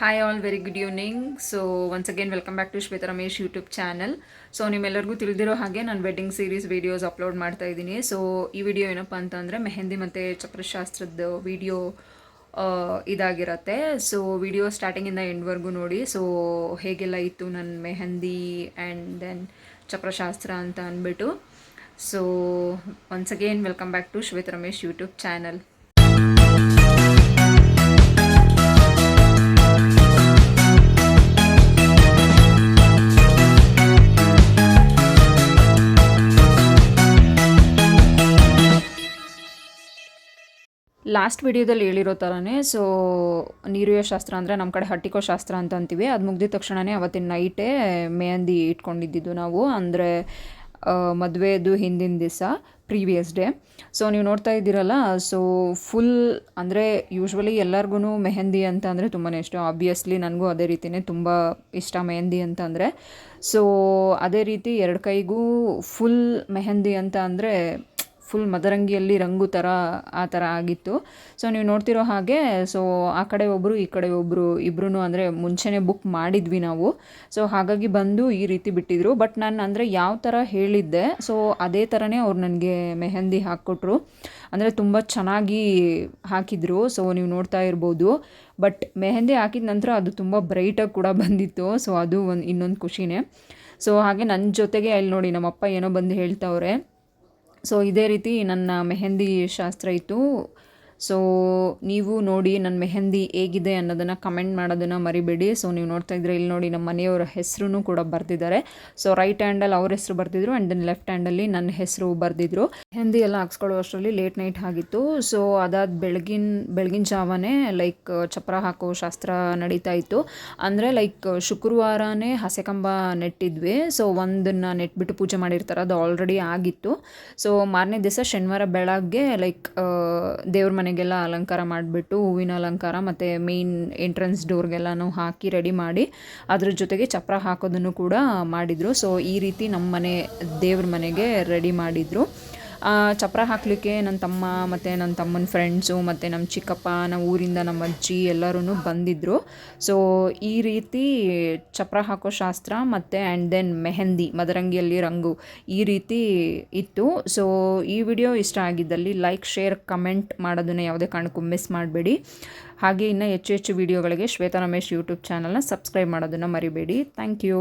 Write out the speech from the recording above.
Hi all, very good evening. So once again welcome back to Shweta Ramesh YouTube channel. So ನಿಮ್ಮೆಲ್ಲರಿಗೂ ತಿಳಿದಿರೋ ಹಾಗೆ ನಾನು wedding series videos upload ಮಾಡ್ತಾ ಇದ್ದೀನಿ. ಸೊ ಈ ವಿಡಿಯೋ ಏನಪ್ಪ ಅಂತಂದರೆ ಮೆಹಂದಿ ಮತ್ತು ಚಪ್ರಶಾಸ್ತ್ರದ ವಿಡಿಯೋ ಇದಾಗಿರುತ್ತೆ. ಸೊ ವಿಡಿಯೋ ಸ್ಟಾರ್ಟಿಂಗಿಂದ ಎಂಡ್ವರೆಗೂ ನೋಡಿ. ಸೊ ಹೇಗೆಲ್ಲ ಇತ್ತು ನನ್ನ ಮೆಹಂದಿ ಆ್ಯಂಡ್ ದೆನ್ ಚಪ್ರಶಾಸ್ತ್ರ ಅಂತ ಅಂದ್ಬಿಟ್ಟು. So once again welcome back to Shweta Ramesh YouTube channel. Last ವಿಡಿಯೋದಲ್ಲಿ ಹೇಳಿರೋ ಥರನೇ ಸೊ ನೀರುಯ ಶಾಸ್ತ್ರ ಅಂದರೆ ನಮ್ಮ ಕಡೆ ಹಟ್ಟಿಕೋ ಶಾಸ್ತ್ರ ಅಂತ ಅಂತೀವಿ. ಅದು ಮುಗಿದ ತಕ್ಷಣವೇ ಅವತ್ತಿನ ನೈಟೇ ಮೆಹಂದಿ ಇಟ್ಕೊಂಡಿದ್ದು ನಾವು, ಅಂದರೆ ಮದುವೆದು ಹಿಂದಿನ ದಿವಸ ಪ್ರೀವಿಯಸ್ ಡೇ. ಸೊ ನೀವು ನೋಡ್ತಾ ಇದ್ದೀರಲ್ಲ, ಸೊ ಫುಲ್ ಅಂದರೆ ಯೂಶ್ವಲಿ ಎಲ್ಲರಿಗೂ ಮೆಹಂದಿ ಅಂತ ಅಂದರೆ ತುಂಬಾ ಇಷ್ಟ. ಆಬ್ವಿಯಸ್ಲಿ ನನಗೂ ಅದೇ ರೀತಿಯೇ ತುಂಬ ಇಷ್ಟ ಮೆಹಂದಿ ಅಂತ ಅಂದರೆ. ಸೊ ಅದೇ ರೀತಿ ಎರಡು ಕೈಗೂ ಫುಲ್ ಮೆಹಂದಿ ಅಂತ ಅಂದರೆ ಫುಲ್ ಮದರಂಗಿಯಲ್ಲಿ ರಂಗು ಥರ ಆ ಥರ ಆಗಿತ್ತು. ಸೊ ನೀವು ನೋಡ್ತಿರೋ ಹಾಗೆ ಸೊ ಆ ಕಡೆ ಒಬ್ಬರು ಈ ಕಡೆ ಒಬ್ಬರು ಇಬ್ಬರೂ ಅಂದರೆ ಮುಂಚೆನೇ ಬುಕ್ ಮಾಡಿದ್ವಿ ನಾವು. ಸೊ ಹಾಗಾಗಿ ಬಂದು ಈ ರೀತಿ ಬಿಟ್ಟಿದ್ರು. ಬಟ್ ನಾನು ಅಂದರೆ ಯಾವ ಥರ ಹೇಳಿದ್ದೆ ಸೊ ಅದೇ ಥರನೇ ಅವ್ರು ನನಗೆ ಮೆಹಂದಿ ಹಾಕ್ಕೊಟ್ರು. ಅಂದರೆ ತುಂಬ ಚೆನ್ನಾಗಿ ಹಾಕಿದ್ರು. ಸೊ ನೀವು ನೋಡ್ತಾ ಇರ್ಬೋದು. ಬಟ್ ಮೆಹಂದಿ ಹಾಕಿದ ನಂತರ ಅದು ತುಂಬ ಬ್ರೈಟಾಗಿ ಕೂಡ ಬಂದಿತ್ತು. ಸೊ ಅದು ಇನ್ನೊಂದು ಖುಷಿನೇ. ಸೊ ಹಾಗೆ ನನ್ನ ಜೊತೆಗೆ ಅಲ್ಲಿ ನೋಡಿ ನಮ್ಮಪ್ಪ ಏನೋ ಬಂದು ಹೇಳ್ತಾವ್ರೆ. ಸೊ ಇದೇ ರೀತಿ ನನ್ನ ಮೆಹಂದಿ ಶಾಸ್ತ್ರ ಇತ್ತು. ಸೊ ನೀವು ನೋಡಿ ನನ್ನ ಮೆಹಂದಿ ಹೇಗಿದೆ ಅನ್ನೋದನ್ನು ಕಮೆಂಟ್ ಮಾಡೋದನ್ನು ಮರಿಬೇಡಿ. ಸೊ ನೀವು ನೋಡ್ತಾ ಇದ್ರೆ ಇಲ್ಲಿ ನೋಡಿ ನಮ್ಮ ಮನೆಯವರ ಹೆಸರು ಕೂಡ ಬರೆದಿದ್ದಾರೆ. ಸೊ ರೈಟ್ ಹ್ಯಾಂಡಲ್ಲಿ ಅವ್ರ ಹೆಸರು ಬರೆದಿದ್ರು ಆ್ಯಂಡ್ ದೆನ್ ಲೆಫ್ಟ್ ಹ್ಯಾಂಡಲ್ಲಿ ನನ್ನ ಹೆಸರು ಬರೆದಿದ್ರು. ಮೆಹಂದಿ ಎಲ್ಲ ಹಾಕ್ಸ್ಕೊಳ್ಳೋ ಅಷ್ಟರಲ್ಲಿ ಲೇಟ್ ನೈಟ್ ಆಗಿತ್ತು. ಸೊ ಅದಾದ ಬೆಳಗಿನ ಜಾವನೇ ಲೈಕ್ ಚಪ್ರ ಹಾಕೋ ಶಾಸ್ತ್ರ ನಡೀತಾ ಇತ್ತು. ಅಂದರೆ ಲೈಕ್ ಶುಕ್ರವಾರನೇ ಹಸೆಕಂಬ ನೆಟ್ಟಿದ್ವಿ. ಸೊ ಒಂದನ್ನು ನೆಟ್ಬಿಟ್ಟು ಪೂಜೆ ಮಾಡಿರ್ತಾರೆ, ಅದು ಆಲ್ರೆಡಿ ಆಗಿತ್ತು. ಸೊ ಮಾರನೇ ದಿವಸ ಶನಿವಾರ ಬೆಳಗ್ಗೆ ಲೈಕ್ ದೇವ್ರ ಮನೆಗೆಲ್ಲ ಅಲಂಕಾರ ಮಾಡಿಬಿಟ್ಟು ಹೂವಿನ ಅಲಂಕಾರ ಮತ್ತು ಮೇನ್ ಎಂಟ್ರೆನ್ಸ್ ಡೋರ್ಗೆಲ್ಲನೂ ಹಾಕಿ ರೆಡಿ ಮಾಡಿ ಅದ್ರ ಜೊತೆಗೆ ಚಪ್ರ ಹಾಕೋದನ್ನು ಕೂಡ ಮಾಡಿದರು. ಸೊ ಈ ರೀತಿ ನಮ್ಮ ಮನೆ ದೇವ್ರ ಮನೆಗೆ ರೆಡಿ ಮಾಡಿದರು. ಚಪ್ರ ಹಾಕಲಿಕ್ಕೆ ನನ್ನ ತಮ್ಮ ಮತ್ತು ನನ್ನ ತಮ್ಮನ ಫ್ರೆಂಡ್ಸು ಮತ್ತು ನಮ್ಮ ಚಿಕ್ಕಪ್ಪ, ನಮ್ಮ ಊರಿಂದ ನಮ್ಮ ಅಜ್ಜಿ ಎಲ್ಲರೂ ಬಂದಿದ್ದರು. ಸೊ ಈ ರೀತಿ ಚಪ್ರ ಹಾಕೋ ಶಾಸ್ತ್ರ ಮತ್ತು ಆ್ಯಂಡ್ ದೆನ್ ಮೆಹಂದಿ ಮದರಂಗಿಯಲ್ಲಿ ರಂಗು ಈ ರೀತಿ ಇತ್ತು. ಸೊ ಈ ವಿಡಿಯೋ ಇಷ್ಟ ಆಗಿದ್ದಲ್ಲಿ ಲೈಕ್, ಶೇರ್, ಕಮೆಂಟ್ ಮಾಡೋದನ್ನು ಯಾವುದೇ ಕಾರಣಕ್ಕೂ ಮಿಸ್ ಮಾಡಬೇಡಿ. ಹಾಗೆ ಇನ್ನೂ ಹೆಚ್ಚು ಹೆಚ್ಚು ವಿಡಿಯೋಗಳಿಗೆ ಶ್ವೇತಾ ರಮೇಶ್ ಯೂಟ್ಯೂಬ್ ಚಾನಲ್ನ ಸಬ್ಸ್ಕ್ರೈಬ್ ಮಾಡೋದನ್ನು ಮರಿಬೇಡಿ. Thank you.